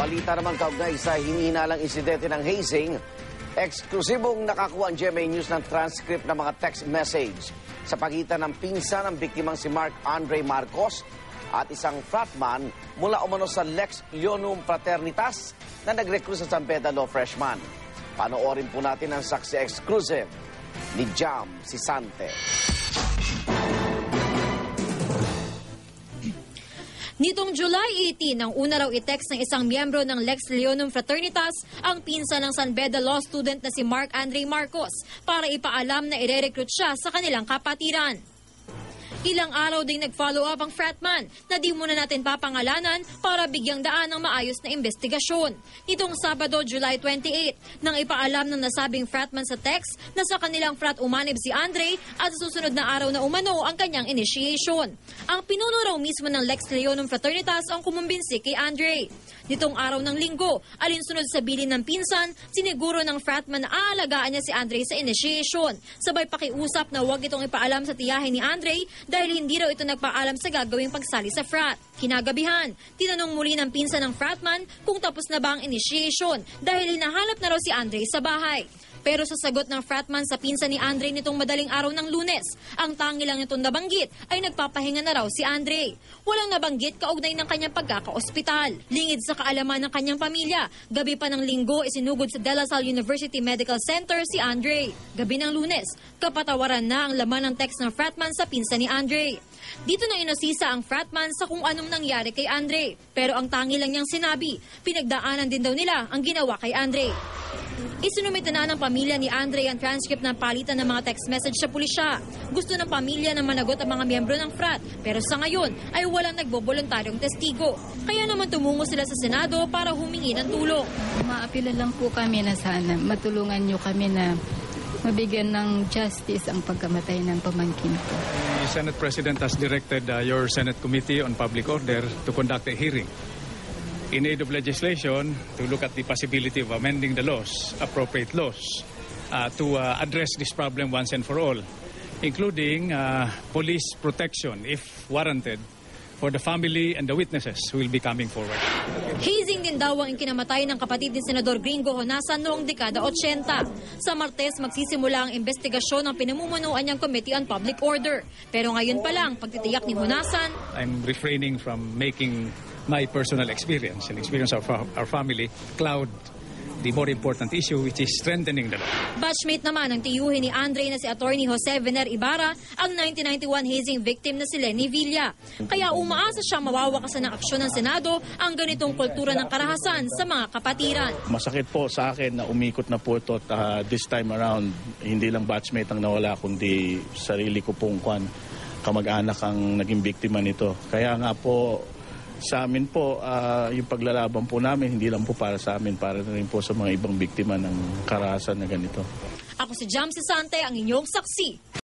Balita naman kaugnay sa hinihinalang insidente ng hazing, eksklusibong nakakuha ang GMA News ng transcript ng mga text message sa pagitan ng pinsan ng biktimang si Mark Andre Marcos at isang fratman mula umano sa Lex Leonum Fraternitas na nag-recruit sa San Beda Law Freshman. Panoorin po natin ang saksi exclusive ni Jam Sisante. Nitong July 18, nang una raw i-text ng isang miyembro ng Lex Leonum Fraternitas ang pinsan ng San Beda Law student na si Mark Andre Marcos para ipaalam na ire-recruit siya sa kanilang kapatiran. Ilang araw ding nag-follow up ang fratman na di muna natin papangalanan para bigyang daan ng maayos na investigasyon. Nitong Sabado, July 28, nang ipaalam ng nasabing fratman sa text na sa kanilang frat umanib si Andre at sa susunod na araw na umano ang kanyang initiation. Ang pinuno raw mismo ng Lex Leonum Fraternitas ang kumumbinsi kay Andre. Nitong araw ng linggo, alinsunod sa bilin ng pinsan, siniguro ng fratman na aalagaan niya si Andre sa initiation. Sabay pakiusap na huwag itong ipaalam sa tiyahin ni Andre dahil hindi raw ito nagpaalam sa gagawing pagsali sa frat. Kinagabihan, tinanong muli ng pinsan ng fratman kung tapos na ba ang initiation dahil hinahanap na raw si Andre sa bahay. Pero sa sagot ng fratman sa pinsan ni Andre nitong madaling araw ng Lunes, ang tangi lang nitong nabanggit ay nagpapahinga na raw si Andre. Walang nabanggit kaugnay ng kanyang pagkaka-ospital. Lingid sa kaalaman ng kanyang pamilya, gabi pa ng linggo isinugod sa De La Salle University Medical Center si Andre. Gabi ng Lunes, kapatawaran na ang laman ng text ng fratman sa pinsan ni Andre. Dito na inosisa ang fratman sa kung anong nangyari kay Andre. Pero ang tangi lang niyang sinabi, pinagdaanan din daw nila ang ginawa kay Andre. Isinumite na ng pamilya ni Andre ang transcript ng palitan ng mga text message sa pulisya. Gusto ng pamilya na managot ang mga miyembro ng frat, pero sa ngayon ay walang nagboboluntaryong testigo. Kaya naman tumungo sila sa Senado para humingi ng tulong. Maapila lang po kami na sana matulungan nyo kami na mabigyan ng justice ang pagkamatay ng pamangkin ko. The Senate President has directed your Senate Committee on Public Order to conduct a hearing in aid of legislation to look at the possibility of amending the laws, appropriate laws, to address this problem once and for all, including police protection, if warranted, for the family and the witnesses who will be coming forward. Hazing din daw ang ikinamatay ng kapatid ni Senador Gringo Honasan noong dekada 80. Sa Martes, magsisimula ang investigasyon ng pinamumunuan niyang Committee on Public Order. Pero ngayon pa lang, pagtitiyak ni Honasan, I'm refraining from making my personal experience and experience of our family cloud the more important issue, which is strengthening the law. Batchmate naman ang tiyuhin ni Andre na si Attorney Jose Vener Ibarra ang 1991 hazing victim na si Lenny Villa. Kaya umaasa siya mawawakasan ng aksyon ng Senado ang ganitong kultura ng karahasan sa mga kapatiran. Masakit po sa akin na umikot na po ito this time around. Hindi lang batchmate ang nawala, kundi sarili ko pong kamag-anak ang naging biktima nito. Kaya nga po, sa amin po, yung paglalaban po namin, hindi lang po para sa amin, para na rin po sa mga ibang biktima ng karahasan na ganito. Ako si Jam Sisante, ang inyong saksi.